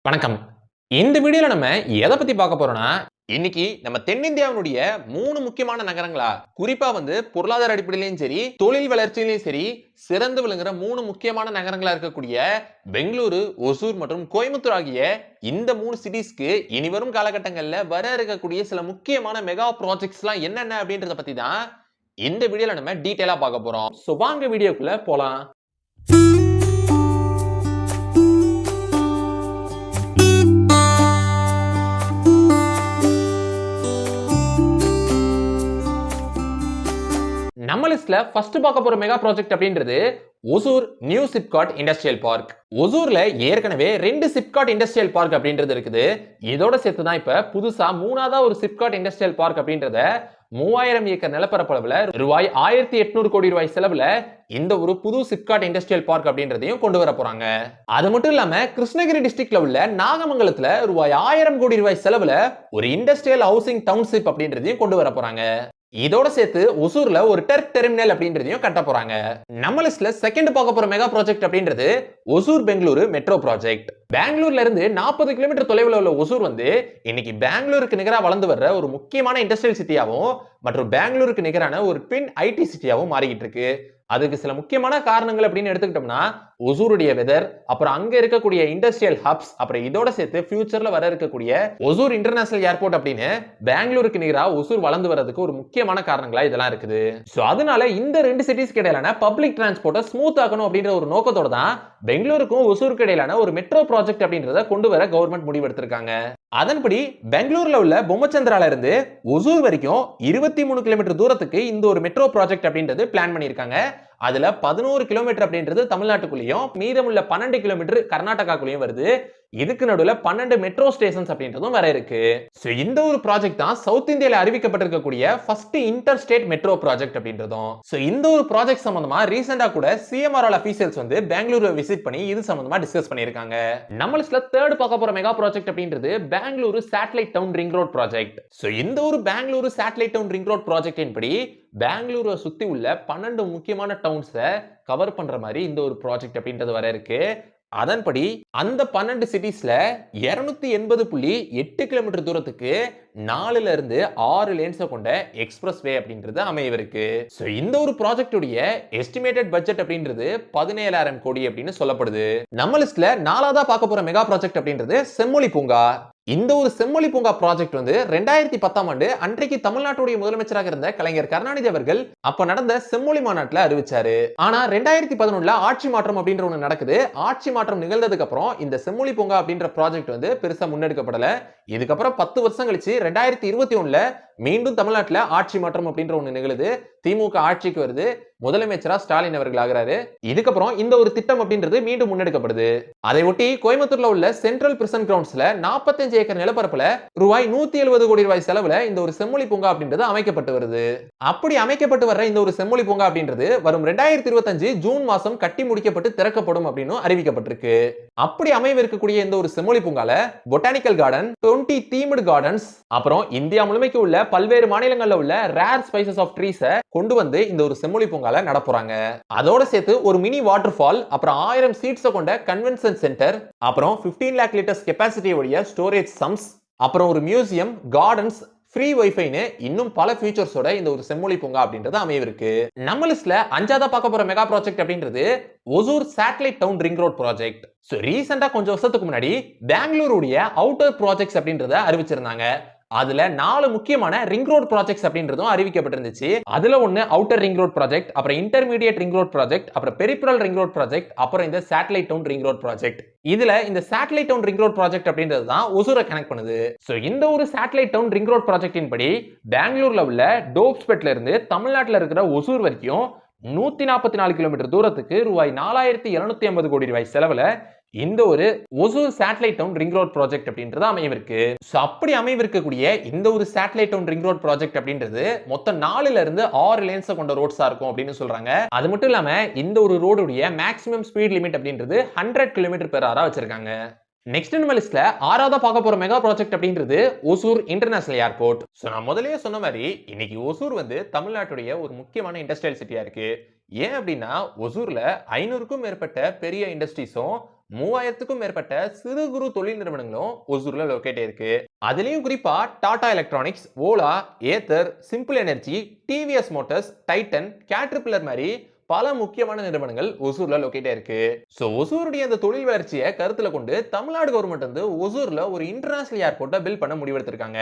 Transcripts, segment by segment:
வணக்கம். இந்த வீடியோல நம்ம எதை பத்தி பார்க்க போறோம்னா, இன்னைக்கு நம்ம தென்னிந்தியாவினுடைய 3 முக்கியமான நகரங்களா, குறிப்பா பொருளாதார அடிப்படையிலும் சரி, தொழில் வளர்ச்சியிலும் சரி, சிறந்து விளங்குற 3 முக்கியமான நகரங்களா இருக்கக்கூடிய பெங்களூரு, ஒசூர் மற்றும் கோயம்புத்தூர் ஆகிய இந்த 3 சிட்டிஸ்க்கு இனி வரும் காலகட்டங்கள்ல வர இருக்கக்கூடிய சில முக்கியமான மெகா ப்ராஜெக்ட்ஸ்லாம் என்னென்ன அப்படின்றத பத்தி தான் இந்த வீடியோல நம்ம டீடைலா பார்க்க போறோம். சோ வாங்க வீடியோக்குள்ள போலாம். நம்ம லிஸ்ட்ல ஃபர்ஸ்ட் பார்க்க போற மெகா ப்ராஜெக்ட் அப்படின்றது Hosur new SIPCOT industrial park. ஒசூர்ல ஏற்கனவே 2 சிப்காட் இண்டஸ்ட்ரியல் பார்க் அப்படின்றது இருக்குது. இதோட சேர்த்து தான் இப்ப புதுசா மூணாவதா ஒரு சிப்காட் இண்டஸ்ட்ரியல் பார்க் அப்படின்றத 3000 ஏக்கர் நிலப்பரப்பளவுல ரூபாய் 1800 கோடி ரூபாய் செலவுல இந்த ஒரு புது சிப்காட் இண்டஸ்ட்ரியல் பார்க் அப்படின்றதையும் கொண்டு வர போறாங்க. அது மட்டும் இல்லாம கிருஷ்ணகிரி டிஸ்ட்ரிக்ட்ல உள்ள நாகமங்கலத்துல ரூபாய் 1000 கோடி ரூபாய் செலவுல ஒரு இண்டஸ்ட்ரியல் ஹவுசிங் டவுன்ஷிப் அப்படின்றதையும் கொண்டு வர போறாங்க. இதோட சேர்த்து ஒசூர்ல ஒரு டெர்மினல் அப்படின்றதையும் கட்ட போறாங்க. நம்ம லிஸ்ட்ல செகண்ட் பார்க்க போற மெகா ப்ராஜெக்ட் அப்படின்றது ஒசூர் பெங்களூரு மெட்ரோ ப்ராஜெக்ட். பெங்களூர்ல இருந்து 40 கிலோமீட்டர் தொலைவில் உள்ள ஒசூர் இன்னைக்கு பெங்களூருக்கு நிகரா வளர்ந்து வர்ற ஒரு முக்கியமான இண்டஸ்ட்ரியல் சிட்டியாவும் மற்றும் பெங்களூருக்கு நிகரான ஒரு ட்வின் ஐடி சிட்டியாவும் மாறிக்கிட்டு இருக்கு. அதுக்கு சில முக்கியமான காரணங்கள் அப்படின்னு எடுத்துக்கிட்டோம்னா ஒசூருடைய வெதர், அப்புறம் அங்க இருக்கக்கூடிய இண்டஸ்ட்ரியல் ஹப்ஸ், அப்புறம் இதோட சேர்த்து ஃபியூச்சர்ல வர இருக்கக்கூடிய ஒசூர் இன்டர்நேஷனல் ஏர்போர்ட் அப்படின்னு பெங்களூருக்கு நிகரா ஒசூர் வளர்ந்து வரதுக்கு ஒரு முக்கியமான காரணங்களா இதெல்லாம் இருக்குது. சோ அதனால இந்த 2 சிட்டிஸ்க்கு இடையிலான பப்ளிக் டிரான்ஸ்போர்ட்டை ஸ்மூத் ஆக்கணும் அப்படின்ற ஒரு நோக்கத்தோட தான் பெங்களூருக்கும் ஒசூருக்கு இடையிலான ஒரு மெட்ரோ ப்ராஜெக்ட் அப்படின்றத கொண்டு வர கவர்மெண்ட் முடிவெடுத்திருக்காங்க. அதன்படி பெங்களூர்ல உள்ள பொம்மச்சந்திரால இருந்து ஒசூர் வரைக்கும் 23 கிலோமீட்டர் தூரத்துக்கு இந்த ஒரு மெட்ரோ ப்ராஜெக்ட் அப்படின்றது பிளான் பண்ணிருக்காங்க. அதுல 11 கிலோமீட்டர் அப்படின்றது தமிழ்நாட்டுக்குள்ளேயும், மீதமுள்ள 12 கிலோமீட்டர் கர்நாடகாக்குள்ளேயும் வருது. இதுக்கு நடுவுல 12 மெட்ரோ ஸ்டேஷன்ஸ் அப்படின்றதும் வர இருக்கு. சோ இந்த ஒரு ப்ராஜெக்ட் தான் சவுத் இந்தியால அறிவிக்கப்பட்டிருக்கக்கூடிய first interstate metro project அப்படின்றதும். சோ இந்த ஒரு ப்ராஜெக்ட் சம்பந்தமா ரீசெண்டா கூட சிஎம்ஆர்எல் அபிஷியல்ஸ் பெங்களூரை விசிட் பண்ணி இது சம்பந்தமா டிஸ்கஸ் பண்ணிருக்காங்க. நம்ம லிஸ்ட்ல தேர்ட் பார்க்க போற மெகா ப்ராஜெக்ட் அப்படின்றது Bengaluru satellite town ring road project. So இந்த ஒரு Bengaluru satellite town ring road project படி பெங்களூரை சுத்தி உள்ள 12 முக்கியமான டவுன்ஸை கவர் பண்ற மாதிரி இந்த ஒரு ப்ராஜெக்ட் அப்படின்றது வர இருக்கு. அதன்படி அந்த 12 சிட்டிஸ்ல 280.8 கிலோமீட்டர் தூரத்துக்கு 4ல இருந்து 6 லேன்ஸ் கொண்ட எக்ஸ்பிரஸ் வே அப்படின்றது அமையவிருக்கு. சோ இந்த ஒரு ப்ராஜெக்ட் உடைய எஸ்டிமேட்டட் பட்ஜெட் அப்படின்றது 17,000 கோடி அப்படின்னு சொல்லப்படுது. நம்ம லிஸ்ட்ல 4ஆவதா பார்க்க போற மெகா ப்ராஜெக்ட் அப்படின்றது செம்மொழி பூங்கா. இந்த ஒரு செம்மொழி பூங்கா ப்ராஜெக்ட் 2010ஆம் ஆண்டு அன்றைக்கு தமிழ்நாட்டுடைய முதலமைச்சராக இருந்த கலைஞர் கருணாநிதி அவர்கள் அப்ப நடந்த செம்மொழி மாநாட்டில் அறிவிச்சாரு. ஆனா 2011ல ஆட்சி மாற்றம் அப்படின்ற ஒண்ணு நடக்குது. ஆட்சி மாற்றம் நிகழ்ந்ததுக்கு அப்புறம் இந்த செம்மொழி பூங்கா அப்படின்ற ப்ராஜெக்ட் பெருசா முன்னெடுக்கப்படல. இதுக்கப்புறம் 10 வருஷம் கழிச்சு 2021ல மீண்டும் தமிழ்நாட்டுல ஆட்சி மாற்றம் அப்படின்ற ஒண்ணு நிகழுது. திமுக ஆட்சிக்கு வருது. முதலமைச்சரா ஸ்டாலின் அவர்கள் ஆகிறாரு. இதுக்கப்புறம் இந்த ஒரு திட்டம் அப்படின்றது மீண்டும் முன்னெடுக்கப்படுது. அதை ஒட்டி கோயம்புத்தூர்ல உள்ள சென்ட்ரல் பிரிசன் கிரவுண்ட்ஸ்ல 45 ஏக்கர் நிலப்பரப்புல ரூபாய் 170 கோடி ரூபாய் செலவுல இந்த ஒரு செம்மொழி பூங்கா அப்படின்றது அமைக்கப்பட்டு வருது. அப்படி அமைக்கப்பட்டு வர்ற இந்த ஒரு செம்மொழி பூங்கா அப்படின்றது வரும் 2025 ஜூன் மாசம் கட்டி முடிக்கப்பட்டு திறக்கப்படும் அப்படின்னு அறிவிக்கப்பட்டிருக்கு. அப்படி அமைவிருக்கக்கூடிய இந்த ஒரு செம்மொழி பூங்கால பொட்டானிக்கல் கார்டன், 20 தீம்டு கார்டன்ஸ், அப்புறம் இந்தியா முழுமைக்கு உள்ள பல்வேறு மாநிலங்கள்ல உள்ள ரேர் ஸ்பைசஸ் ஆஃப் ட்ரீஸ் கொண்டு இந்த ஒரு செம்மொழி பூங்கால நடப்புறாங்க. அதோட சேர்த்து ஒரு மினி வாட்டர் ஃபால், அப்புறம் 1000 சீட்ஸ் கொண்ட கன்வென்ஷன் சென்டர், அப்புறம் 15 லாக் லிட்டர்ஸ் கெபாசிட்டி உடைய ஸ்டோரேஜ் சம்ஸ், அப்புறம் ஒரு மியூசியம், கார்டன்ஸ், ஃப்ரீ வைஃபைன்னு இன்னும் பல ஃபீச்சர்ஸோட இந்த ஒரு செம்மொழி பூங்கா அப்படின்றது அமையிருக்கு. நம்ம லிஸ்ட்ல 5ஆவதா பார்க்க போற மெகா ப்ராஜெக்ட் அப்படின்றது Hosur satellite town ring road project. So ரீசெண்டா கொஞ்சம் வருஷத்துக்கு முன்னாடி பெங்களூருடைய அவுட்டர் ப்ராஜெக்ட்ஸ் அப்படின்றத அறிவிச்சிருந்தாங்க. அதுல 4 முக்கியமான ரிங் ரோட் ப்ராஜெக்ட்ஸ் அப்படின்றதும் அறிவிக்கப்பட்டிருந்துச்சு. அதுல ஒன்னு அவுட்டர் ரிங் ரோட் ப்ராஜெக்ட், அப்புறம் இன்டர்மீடியேட் ரிங் ரோட் ப்ராஜெக்ட், அப்புறம் பெரிபரல் ரிங் ரோட் ப்ராஜெக்ட், அப்புறம் இந்த satellite town ring road project. இதுல இந்த satellite town ring road project அப்படின்றது தான் ஒசூரை கனெக்ட் பண்ணுது. சோ இந்த ஒரு சேட்டலைட் டவுன் ரிங் ரோட் ப்ராஜெக்டின் படி பெங்களூர்ல உள்ள டோப்ஸ்பெட்ல இருந்து தமிழ்நாட்டுல இருக்கிற ஒசூர் வரைக்கும் 144 கிலோமீட்டர் தூரத்துக்கு ரூபாய் 4750 கோடி ரூபாய் செலவுல இந்த ஒரு Hosur satellite town ring road project அப்படின்றது அமைவிருக்கு. சோ அப்படி அமைவிருக்கக்கூடிய இந்த ஒரு satellite town ring road project அப்படின்றது மொத்தம் 4ல இருந்து 6 லேன்ஸ் கொண்ட ரோட்ஸா இருக்கும் அப்படின்னு சொல்றாங்க. அது மட்டும் இல்லாம இந்த ஒரு ரோடுடைய மேக்ஸிமம் ஸ்பீட் லிமிட் அப்படின்றது 100 km/h வச்சிருக்காங்க. நெக்ஸ்ட் நம்ம லிஸ்ட்ல 6ஆவதா பார்க்க போற மெகா ப்ராஜெக்ட் அப்படின்றது ஒசூர் இன்டர்நேஷனல் ஏர்போர்ட். சோ நான் முதல்லயே சொன்ன மாதிரி இன்னைக்கு ஒசூர் தமிழ்நாட்டுடைய ஒரு முக்கியமான இண்டஸ்ட்ரியல் சிட்டியா இருக்கு. ஏன் அப்படின்னா ஒசூர்ல 500க்கும் மேற்பட்ட பெரிய இண்டஸ்ட்ரீஸும் 3000க்கும் மேற்பட்ட சிறு குறு தொழில் நிறுவனங்களும் ஒசூர்ல லொகேட் இருக்கு. அதுலயும் குறிப்பா Tata electronics, Ola, Ather, simple energy, TVS Motors, Titan, caterpillar மாதிரி பல முக்கியமான நிறுவனங்கள் ஒசூர்ல லொகேட் இருக்கு. சோ ஒசூருடைய அந்த தொழில் வளர்ச்சியை கருத்துல கொண்டு தமிழ்நாடு கவர்மெண்ட் வந்து ஒசூர்ல ஒரு இன்டர்நேஷனல் ஏர்போர்ட்டை பில்ட் பண்ண முடிவெடுத்திருக்காங்க.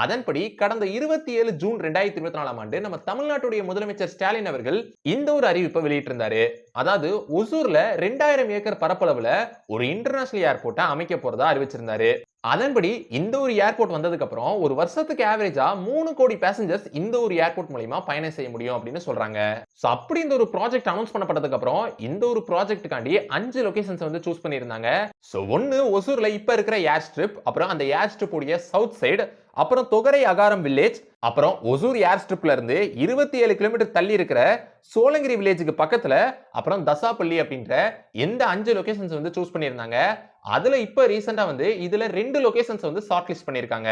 அதன்படி கடந்த 27 ஜூன் 2024 ஆண்டு நம்ம தமிழ்நாட்டுடைய முதலமைச்சர் ஸ்டாலின் அவர்கள் இந்த ஒரு அறிவிப்பை வெளியிட்டிருந்தாரு. அதாவது ஒசூர்ல 2000 ஏக்கர் பரப்பளவுல ஒரு இன்டர்நேஷனல் ஏர்போர்ட்டை அமைக்க போறதா அறிவிச்சிருந்தாரு. அதன்படி இந்த ஒரு ஏர்போர்ட் வந்ததுக்கு அப்புறம் ஒரு வருஷத்துக்கு ஆவரேஜா 3 கோடி பேசஞ்சர்ஸ் இந்த ஒரு ஏர்போர்ட் மூலமா பயணம் செய்ய முடியும் அப்படின்னு சொல்றாங்க. சோ அப்படி இந்த ஒரு ப்ராஜெக்ட் அனௌன்ஸ் பண்ணப்பட்டதுக்கு அப்புறம் இந்த ஒரு ப்ராஜெக்ட்டுக்காண்டி 5 லொகேஷன்ஸ் வந்து சூஸ் பண்ணியிருந்தாங்க. சோ ஒன்னு ஒசூர்ல இப்ப இருக்கிற ஏர் ஸ்ட்ரிப், அப்புறம் அந்த ஏர் ஸ்ட்ரிப் உடைய சவுத் சைடு, அப்புறம் தொகரை அகாரம் வில்லேஜ், அப்புறம் ஒசூர் ஏர் ஸ்ட்ரிப்ல இருந்து 27 கிலோமீட்டர் தள்ளி இருக்கிற சோழங்கிரி வில்லேஜுக்கு பக்கத்துல, அப்புறம் தசாப்பள்ளி அப்படின்ற இந்த 5 லொகேஷன்ஸ் வந்து சூஸ் பண்ணியிருந்தாங்க. அதுல இப்ப ரீசெண்டா வந்து இதுல 2 லொகேஷன்ஸ் வந்து ஷார்ட் லிஸ்ட் பண்ணிருக்காங்க.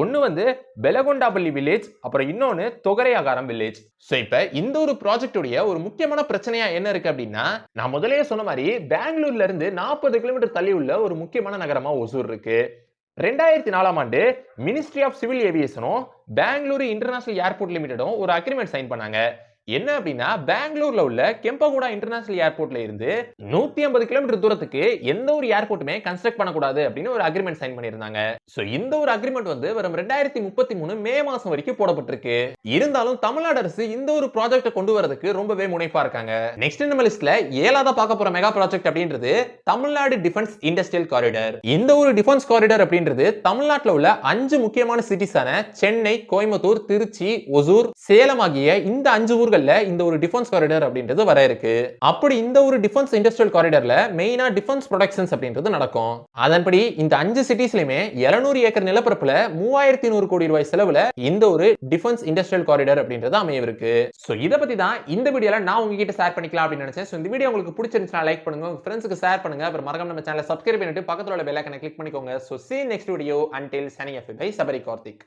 ஒன்னு வந்து பெலகொண்டாப்பள்ளி வில்லேஜ், அப்புறம் இன்னொன்னு தொகரை அகாரம் வில்லேஜ். சோ இப்ப இந்த ஒரு ப்ராஜெக்ட் உடைய ஒரு முக்கியமான பிரச்சனையா என்ன இருக்கு அப்படின்னா, நான் முதல்லயே சொன்ன மாதிரி பெங்களூர்ல இருந்து 40 கிலோமீட்டர் தள்ளி உள்ள ஒரு முக்கியமான நகரமா ஒசூர் இருக்கு. 2004 ஆண்டு மினிஸ்ட்ரி ஆஃப் சிவில் ஏவியேஷனும் பெங்களூரு இன்டர்நேஷனல் ஏர்போர்ட் லிமிடெடும் ஒரு அக்ரிமெண்ட் சைன் பண்ணாங்க. என்ன அப்படின்னா, பெங்களூர்ல உள்ள கெம்பகோடா இன்டர்நேஷனல் ஏர்போர்ட்ல இருந்து 150 கிலோமீட்டர் தூரத்துக்கு எந்த ஒரு ஏர்போர்ட்டுமே கன்ஸ்ட்ரக்ட் பண்ணக்கூடாது அப்படின்னு ஒரு அக்ரிமெண்ட் சைன் பண்ணியிருந்தாங்க. சோ இந்த ஒரு அக்ரிமெண்ட் வந்து வரும் 2033 மே மாசம் வரைக்கும் போடப்பட்டிருக்கு. இருந்தாலும் தமிழ்நாடு அரசு இந்த ஒரு ப்ராஜெக்ட்டை கொண்டு வரதுக்கு ரொம்பவே முனைப்பா இருக்காங்க. நெக்ஸ்ட் நம்ம லிஸ்ட்ல 7ஆவதா பார்க்க போற மெகா ப்ராஜெக்ட் அப்படின்றது தமிழ்நாடு டிஃபென்ஸ் இண்டஸ்ட்ரியல் காரிடார். இந்த ஒரு டிஃபென்ஸ் காரிடார் அப்படின்றது தமிழ்நாட்டுல உள்ள 5 முக்கியமான சிட்டிஸான சென்னை, கோயம்புத்தூர், திருச்சி, ஒசூர், சேலம் ஆகிய இந்த 5 ஊர்கள் இந்த ஒரு டிஃபென்ஸ் காரிடார் அப்படின்றது வர இருக்கு. அப்படி இந்த ஒரு டிஃபென்ஸ் இண்டஸ்ட்ரியல் காரிடார்ல மெயினா டிஃபென்ஸ் ப்ரொடக்ஷன்ஸ் அப்படின்றது நடக்கும். அதன்படி இந்த 5 சிட்டிஸ்லயுமே 700 ஏக்கர் நிலப்பரப்புல 3100 கோடி ரூபாய் செலவுல இந்த ஒரு டிஃபென்ஸ் இண்டஸ்ட்ரியல் காரிடார் அப்படின்றது அமையவிருக்கு. சோ இத பத்தி தான் இந்த வீடியோல நான் உங்ககிட்ட ஷேர் பண்ணிக்கலாம் அப்படின்னு நினைச்சேன். சோ இந்த வீடியோ உங்களுக்கு பிடிச்சிருந்துச்சுனா லைக் பண்ணுங்க, உங்க ஃப்ரெண்ட்ஸ்க்கு ஷேர் பண்ணுங்க, அப்புறம் மறக்காம நம்ம சேனலை சப்ஸ்கிரைப் பண்ணிட்டு பக்கத்துல உள்ள பெல் ஐகானை கிளிக் பண்ணிக்கோங்க. So see you next video. Until signing off by Sabari Karthik.